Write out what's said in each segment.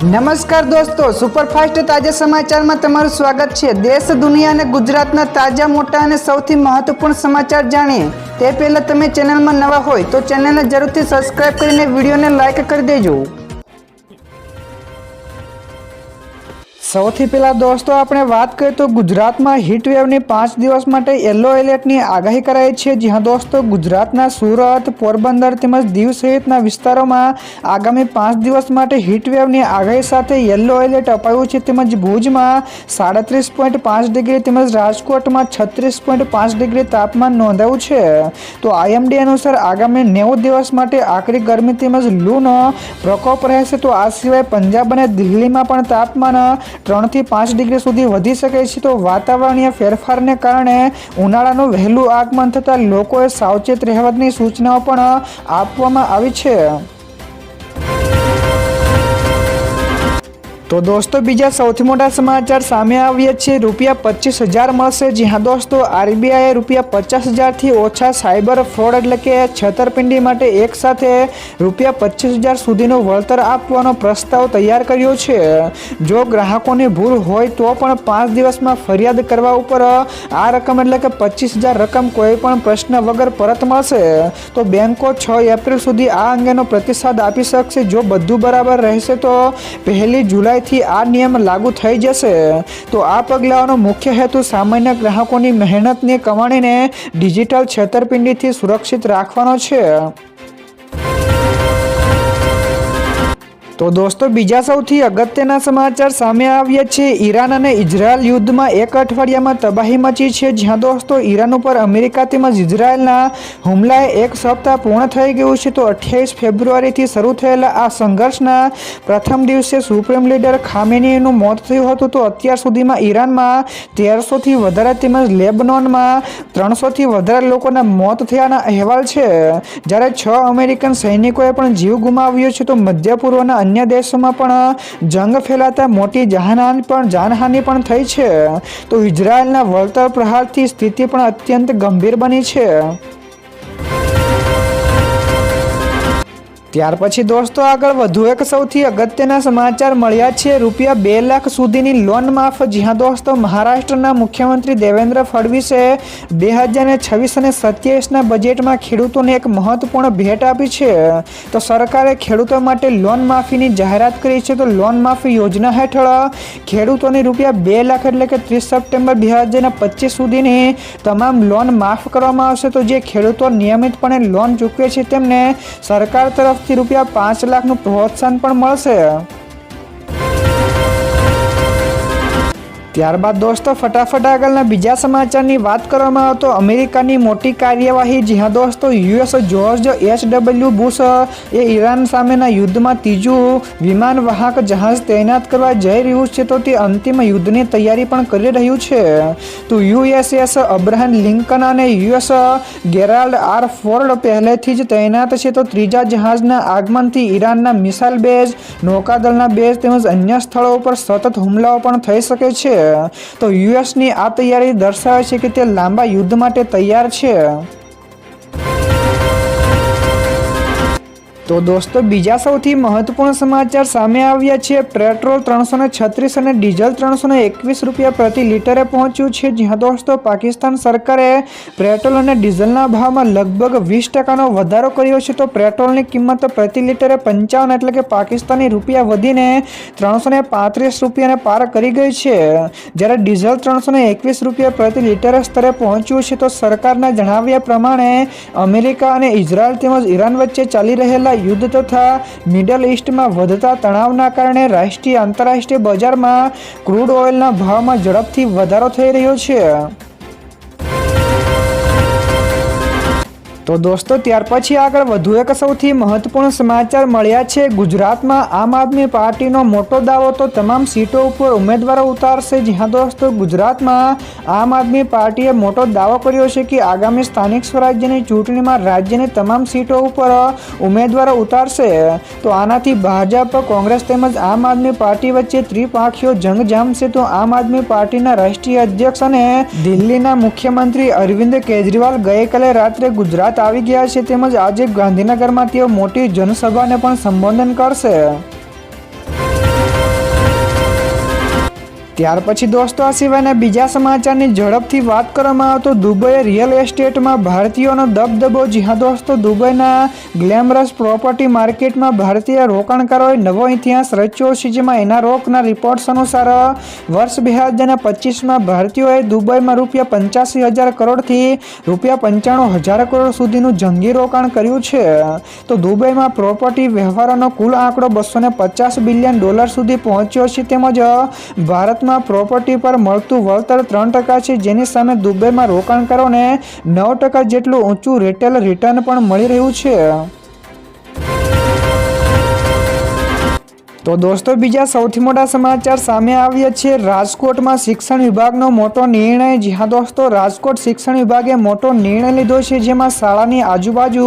નમસ્કાર દોસ્તો, સુપરફાસ્ટ તાજા સમાચારમાં તમારું સ્વાગત છે। દેશ, દુનિયા અને ગુજરાતના તાજા, મોટા અને સૌથી મહત્વપૂર્ણ સમાચાર જાણીએ તે પહેલા તમે ચેનલમાં નવા હોય તો ચેનલને જરૂરથી સબસ્ક્રાઇબ કરીને વિડીયોને લાઇક કરી દેજો। સૌથી પહેલા દોસ્તો આપણે વાત કરીએ તો ગુજરાતમાં હીટવેવની 5 દિવસ માટે યલો એલર્ટની આગાહી કરાઈ છે। જ્યાં દોસ્તો ગુજરાતના સુરત, પોરબંદર તેમજ દીવ સહિતના વિસ્તારોમાં આગામી 5 દિવસ માટે હીટવેવની આગાહી સાથે યલો એલર્ટ અપાયું છે। તેમજ ભુજમાં 37.5 ડિગ્રી તેમજ રાજકોટમાં 36.5 ડિગ્રી તાપમાન નોંધાયું છે। તો આઈએમડી અનુસાર આગામી 90 દિવસ માટે આકરી ગરમી તેમજ લૂનો પ્રકોપ રહેશે। તો આ સિવાય પંજાબ અને દિલ્હીમાં પણ તાપમાન 3 થી 5 ડિગ્રી સુધી વધી શકે છે। તો વાતાવરણીય ફેરફારને કારણે ઉનાળાનું વહેલું આગમન થતાં લોકોએ સાવચેત રહેવાની સૂચનાઓ પણ આપવામાં આવી છે। તો દોસ્તો બીજા સૌથી મોટા સમાચાર સામે આવ્યા છે। ₹25,000 મળશે। જ્યાં દોસ્તો આરબીઆઈએ ₹50,000 થી ઓછા સાયબર ફ્રોડ એટલે કે છેતરપિંડી માટે એક સાથે ₹25,000 સુધીનું વળતર આપવાનો પ્રસ્તાવ તૈયાર કર્યો છે। જો ગ્રાહકોની ભૂલ હોય તો પણ 5 દિવસમાં ફરિયાદ કરવા ઉપર આ રકમ એટલે કે 25,000 રકમ કોઈ પણ પ્રશ્ન વગર પરત મળશે। તો બેંકો 6 એપ્રિલ સુધી આ અંગેનો પ્રતિસાદ આપી શકશે। જો બધું બરાબર રહેશે તો 1 જુલાઈ થી આ નિયમ લાગુ થઈ જશે। તો આ પગલાંનો મુખ્ય હેતુ સામાન્ય ગ્રાહકોની મહેનતની કમાણીને ડિજિટલ છેતરપિંડીથી સુરક્ષિત રાખવાનો છે। તો દોસ્તો બીજા સૌથી અગત્યના સમાચાર સામે આવ્યા છે। ઈરાન અને ઇઝરાયલ યુદ્ધમાં એક અઠવાડિયામાં તબાહી મચી છે। જ્યાં દોસ્તો ઈરાન ઉપર અમેરિકા તેમજ ઇઝરાયલના હુમલાએ એક સપ્તાહ પૂર્ણ થઈ ગયું છે। તો 28 ફેબ્રુઆરીથી શરૂ થયેલા આ સંઘર્ષના પ્રથમ દિવસે સુપ્રીમ લીડર ખામેનીનું મોત થયું હતું। તો અત્યાર સુધીમાં ઈરાનમાં 1300થી વધારે તેમજ લેબનોનમાં 300થી વધારે લોકોના મોત થયાના અહેવાલ છે। જ્યારે 6 અમેરિકન સૈનિકોએ પણ જીવ ગુમાવ્યો છે। તો મધ્ય પૂર્વના અન્ય દેશોમાં પણ જંગ ફેલાતા મોટી જાનહાનિ પણ થઈ છે। તો ઇઝરાયલના વળતર પ્રહારથી સ્થિતિ પણ અત્યંત ગંભીર બની છે। ત્યાર પછી દોસ્તો આગળ વધુ એક સૌથી અગત્યના સમાચાર મળ્યા છે। ₹2 લાખ સુધીની લોન માફ। જ્યાં દોસ્તો મહારાષ્ટ્રના મુખ્યમંત્રી દેવેન્દ્ર ફડણવીસે 2026 અને 27ના બજેટમાં ખેડૂતોને એક મહત્વપૂર્ણ ભેટ આપી છે। તો સરકારે ખેડૂતો માટે લોન માફીની જાહેરાત કરી છે। તો લોન માફી યોજના હેઠળ ખેડૂતોની ₹2 લાખ એટલે કે 30 સપ્ટેમ્બર 2025 સુધીની તમામ લોન માફ કરવામાં આવશે। તો જે ખેડૂતો નિયમિતપણે લોન ચૂકવે છે તેમને સરકાર તરફ ₹5 લાખનું પ્રોત્સાહન પણ મળશે। ત્યારબાદ દોસ્તો ફટાફટ આગળના બીજા સમાચારની વાત કરવામાં આવે તો અમેરિકાની મોટી કાર્યવાહી। જ્યાં દોસ્તો યુએસ જ્યોર્જ H.W. બુશ એ ઈરાન સામેના યુદ્ધમાં ત્રીજું વિમાન વાહક જહાજ તૈનાત કરવા જઈ રહ્યું છે। તો તે અંતિમ યુદ્ધની તૈયારી પણ કરી રહ્યું છે। તો USS અબ્રાહમ લિંકન અને US ગેરાલ્ડ R. ફોર્ડ પહેલેથી જ તૈનાત છે। તો ત્રીજા જહાજના આગમનથી ઈરાનના મિસાઇલ બેઝ, નૌકાદળના બેઝ તેમજ અન્ય સ્થળો ઉપર સતત હુમલાઓ પણ થઈ શકે છે। તો યુએસની આ તૈયારી દર્શાવે છે કે તે લાંબા યુદ્ધ માટે તૈયાર છે। તો દોસ્તો બીજા સૌથી મહત્વપૂર્ણ સમાચાર સામે આવ્યા છે। પેટ્રોલ 336 અને ડીઝલ ₹321 પ્રતિ લીટરે પહોંચ્યું છે। જ્યાં દોસ્તો પાકિસ્તાન સરકારે પેટ્રોલ અને ડીઝલના ભાવમાં લગભગ 20% વધારો કર્યો છે। તો પેટ્રોલની કિંમત પ્રતિ લીટરે 55 એટલે કે પાકિસ્તાની રૂપિયા વધીને ₹335 પાર કરી ગઈ છે। જ્યારે ડીઝલ ₹321 પ્રતિ લીટર સ્તરે પહોંચ્યું છે। તો સરકારના જણાવ્યા પ્રમાણે અમેરિકા અને ઇઝરાયલ તેમજ ઈરાન વચ્ચે ચાલી રહેલા યુદ્ધ તથા મિડલ ઈસ્ટમાં વધતા તણાવના કારણે રાષ્ટ્રીય આંતરરાષ્ટ્રીય બજારમાં ક્રૂડ ઓઇલના ભાવમાં ઝડપથી વધારો થઈ રહ્યો છે। તો દોસ્તો ત્યાર પછી આગળ વધુ એક સૌથી મહત્વપૂર્ણ સમાચાર મળ્યા છે। ગુજરાતમાં આમ આદમી પાર્ટીનો મોટો દાવો તો તમામ સીટો ઉપર ઉમેદવારો ઉતારશે। જ્યાં દોસ્તો ગુજરાતમાં આમ આદમી પાર્ટીએ મોટો દાવો કર્યો છે કે આગામી સ્થાનિક સ્વરાજ્યની ચૂંટણીમાં રાજ્યની તમામ સીટો ઉપર ઉમેદવારો ઉતારશે। તો આનાથી ભાજપ, કોંગ્રેસ તેમજ આમ આદમી પાર્ટી વચ્ચે ત્રિપાંખીયો જંગ જામશે। તો આમ આદમી પાર્ટીના રાષ્ટ્રીય અધ્યક્ષ અને દિલ્હીના મુખ્યમંત્રી અરવિંદ કેજરીવાલ ગઈકાલે રાત્રે ગુજરાત આવી ગયા છે। તેમજ આજે ગાંધીનગરમાં તેઓ મોટી જનસભાને પણ સંબોધન કરશે। ત્યાર પછી દોસ્તો આ સિવાયના બીજા સમાચારની ઝડપથી વાત કરવામાં આવે તો દુબઈ રિયલ એસ્ટેટમાં ભારતીયોનો દબદબો. જી હા દોસ્તો, દુબઈના ગ્લેમરસ પ્રોપર્ટી માર્કેટમાં ભારતીય રોકાણકારોએ નવો ઇતિહાસ રચ્યો છે, જેમાં એના રોકના રિપોર્ટ્સ અનુસાર વર્ષ 2025માં ભારતીયોએ દુબઈમાં ₹85,000 કરોડથી ₹95,000 કરોડ સુધીનું જંગી રોકાણ કર્યું છે. તો દુબઈમાં પ્રોપર્ટી વ્યવહારોનો કુલ આંકડો $250 બિલિયન સુધી પહોંચ્યો છે. તેમજ ભારતમાં પ્રોપર્ટી પર મળતું વળતર 3% છે, જેની સામે દુબઈમાં રોકાણકારોને 9% જેટલું ઊંચું રિટેલ રિટર્ન પણ મળી રહ્યું છે. તો દોસ્તો બીજા સૌથી મોટા સમાચાર સામે આવ્યા છે. રાજકોટમાં શિક્ષણ વિભાગનો મોટો નિર્ણય. જી હા દોસ્તો, રાજકોટ શિક્ષણ વિભાગે મોટો નિર્ણય લીધો છે, જેમાં શાળાની આજુબાજુ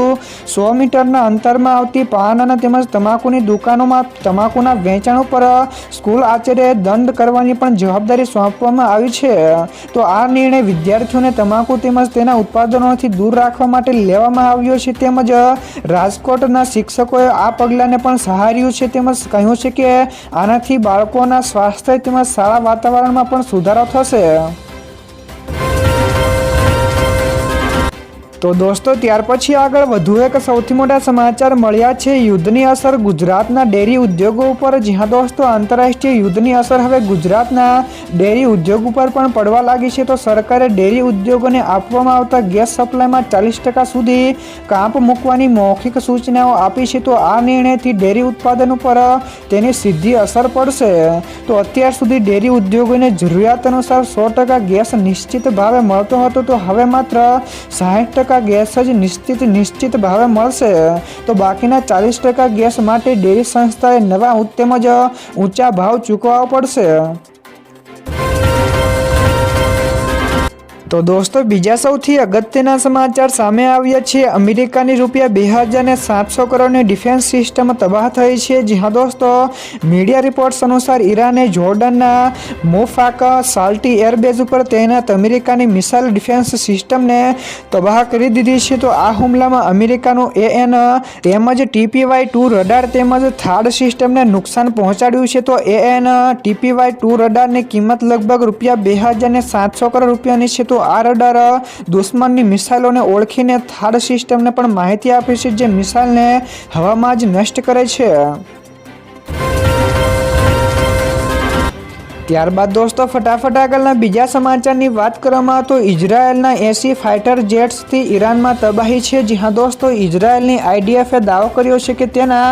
100 મીટરના અંતરમાં આવતી પાન અને તેમજ તમાકુની દુકાનોમાં તમાકુના વેચાણ ઉપર સ્કૂલ આચાર્યએ દંડ કરવાની પણ જવાબદારી સોંપવામાં આવી છે. તો આ નિર્ણય વિદ્યાર્થીઓને તમાકુ તેમજ તેના ઉત્પાદનોથી દૂર રાખવા માટે લેવામાં આવ્યો છે. તેમજ રાજકોટના શિક્ષકોએ આ પગલાંને પણ સહાર્યું છે, તેમજ કહ્યું છે કે આનાથી બાળકોના સ્વાસ્થ્ય તેમજ શાળા વાતાવરણમાં પણ સુધારો થશે. તો દોસ્તો ત્યાર પછી આગળ વધુ એક સૌથી મોટા સમાચાર મળ્યા છે. યુદ્ધની અસર ગુજરાતના ડેરી ઉદ્યોગો ઉપર. જી હા દોસ્તો, આંતરરાષ્ટ્રીય યુદ્ધની અસર હવે ગુજરાતના ડેરી ઉદ્યોગ ઉપર પણ પડવા લાગી છે. તો સરકારે ડેરી ઉદ્યોગોને આપવામાં આવતા ગેસ સપ્લાયમાં 40% સુધી કાપ મૂકવાની મૌખિક સૂચનાઓ આપી છે. તો આ નિર્ણયથી ડેરી ઉત્પાદન ઉપર તેની સીધી અસર પડશે. તો અત્યાર સુધી ડેરી ઉદ્યોગોને જરૂરિયાત અનુસાર 100% ગેસ નિશ્ચિત ભાવે મળતો હતો. તો હવે માત્ર 60% ગેસ જ નિશ્ચિત ભાવે મળશે. તો બાકીના 40% ગેસ માટે ડેરી સંસ્થાએ નવા તેમજ ઊંચા ભાવ ચૂકવવા પડશે. તો દોસ્તો બીજા સૌથી અગત્યના સમાચાર સામે આવ્યા છે. અમેરિકાની ₹2,700 કરોડની ડિફેન્સ સિસ્ટમ તબાહ થઈ છે. જી હા દોસ્તો, મીડિયા રિપોર્ટ્સ અનુસાર ઈરાને જોર્ડનના મોફાક સાલ્ટી એરબેઝ ઉપર તૈનાત અમેરિકાની મિસાઇલ ડિફેન્સ સિસ્ટમને તબાહ કરી દીધી છે. તો આ હુમલામાં અમેરિકાનું AN તેમજ TPY-2 રડાર તેમજ થાડ સિસ્ટમને નુકસાન પહોંચાડ્યું છે. તો AN TPY-2 રડારની કિંમત લગભગ ₹2,700 કરોડ છે. તો આ રડાર દુશ્મનની મિસાઇલોને ઓળખીને થાડ સિસ્ટમને પણ માહિતી આપે છે, જે મિસાઇલને હવામાં જ નષ્ટ કરે છે. ત્યારબાદ દોસ્તો ફટાફટ આગળના બીજા સમાચારની વાત કરવામાં તો ઇઝરાયેલના 80 ફાઇટર જેટ્સથી ઈરાનમાં તબાહી છે. જી હા દોસ્તો, ઇઝરાયેલની IDFએ દાવો કર્યો છે કે તેના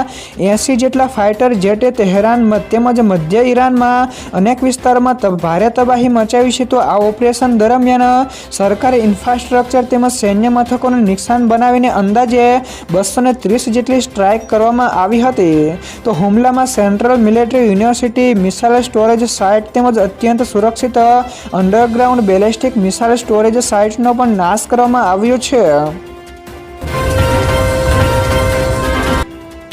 80 જેટલા ફાઇટર જેટે તહેરાન તેમજ મધ્ય ઈરાનમાં અનેક વિસ્તારોમાં ભારે તબાહી મચાવી છે. તો આ ઓપરેશન દરમિયાન સરકારી ઇન્ફ્રાસ્ટ્રક્ચર તેમજ સૈન્ય મથકોને નુકસાન બનાવીને અંદાજે 230 જેટલી સ્ટ્રાઇક કરવામાં આવી હતી. તો હુમલામાં central military university, missile storage site તેમજ અત્યંત સુરક્ષિત અંડરગ્રાઉન્ડ બેલેસ્ટિક મિસાઇલ સ્ટોરેજ સાઇટનો પણ નાશ કરવામાં આવ્યો છે.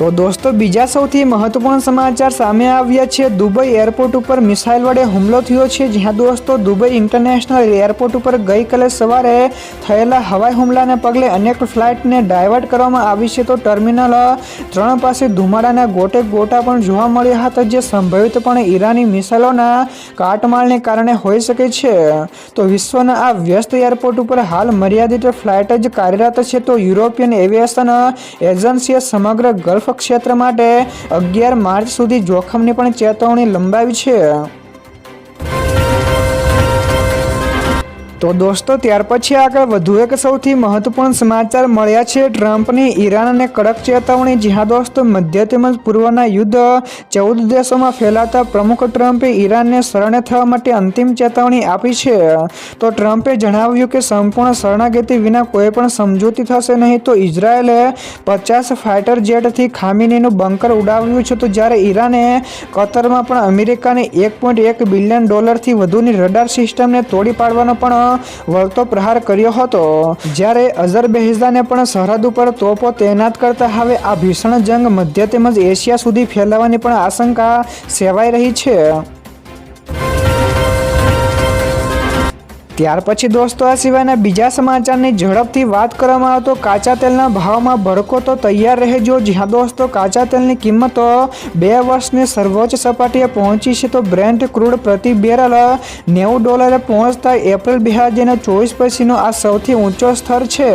તો દોસ્તો બીજા સૌથી મહત્વપૂર્ણ સમાચાર સામે આવ્યા છે. દુબઈ એરપોર્ટ ઉપર મિસાઇલ વડે હુમલો થયો છે. જ્યાં દોસ્તો દુબઈ ઇન્ટરનેશનલ એરપોર્ટ ઉપર ગઈકાલે સવારે થયેલા હવાઈ હુમલાને પગલે અનેક ફ્લાઇટને ડાયવર્ટ કરવામાં આવી છે. તો ટર્મિનલ 3 પાસે ધુમાડાના ગોટા પણ જોવા મળ્યા હતા, જે સંભવિતપણે ઈરાની મિસાઇલોના કાટમાળને કારણે હોઈ શકે છે. તો વિશ્વના આ વ્યસ્ત એરપોર્ટ ઉપર હાલ મર્યાદિત ફ્લાઇટ જ કાર્યરત છે. તો યુરોપિયન એવિએશન એજન્સીએ સમગ્ર ગલ્ફ ક્ષેત્ર માટે 11 માર્ચ સુધી જોખમની પણ ચેતવણી લંબાવી છે. તો દોસ્તો ત્યાર પછી આગળ વધુ એક સૌથી મહત્વપૂર્ણ સમાચાર મળ્યા છે. ટ્રમ્પની ઈરાનને કડક ચેતવણી. જી હા દોસ્તો, મધ્ય તેમજ પૂર્વના યુદ્ધ 14 દેશોમાં ફેલાતા પ્રમુખ ટ્રમ્પે ઈરાનને શરણે થવા માટે અંતિમ ચેતવણી આપી છે. તો ટ્રમ્પે જણાવ્યું કે સંપૂર્ણ શરણાગતિ વિના કોઈ પણ સમજૂતી થશે નહીં. તો ઇઝરાયેલે 50 ફાઇટર જેટથી ખામીનીનું બંકર ઉડાવ્યું છે. તો જ્યારે ઈરાને કતરમાં પણ અમેરિકાની $1.1 બિલિયન વધુની રડાર સિસ્ટમને તોડી પાડવાનો પણ વળતો પ્રહાર કર્યો હતો. જ્યારે અઝરબૈજાને પણ સરહદ ઉપર તોપો તૈનાત કરતા હવે આ ભીષણ જંગ મધ્ય તેમજ એશિયા સુધી ફેલાવાની પણ આશંકા સેવાઈ રહી છે. ત્યાર પછી દોસ્તો આ સિવાયના બીજા સમાચારની ઝડપથી વાત કરવામાં આવે તો કાચા તેલના ભાવમાં ભડકો તો તૈયાર રહેજો. જ્યાં દોસ્તો કાચા તેલની કિંમતો 2 વર્ષની સર્વોચ્ચ સપાટીએ પહોંચી છે તો બ્રેન્ટ ક્રૂડ પ્રતિ બેરલ $90 પહોંચતા એપ્રિલ 2024 પછીનો આ સૌથી ઊંચો સ્તર છે.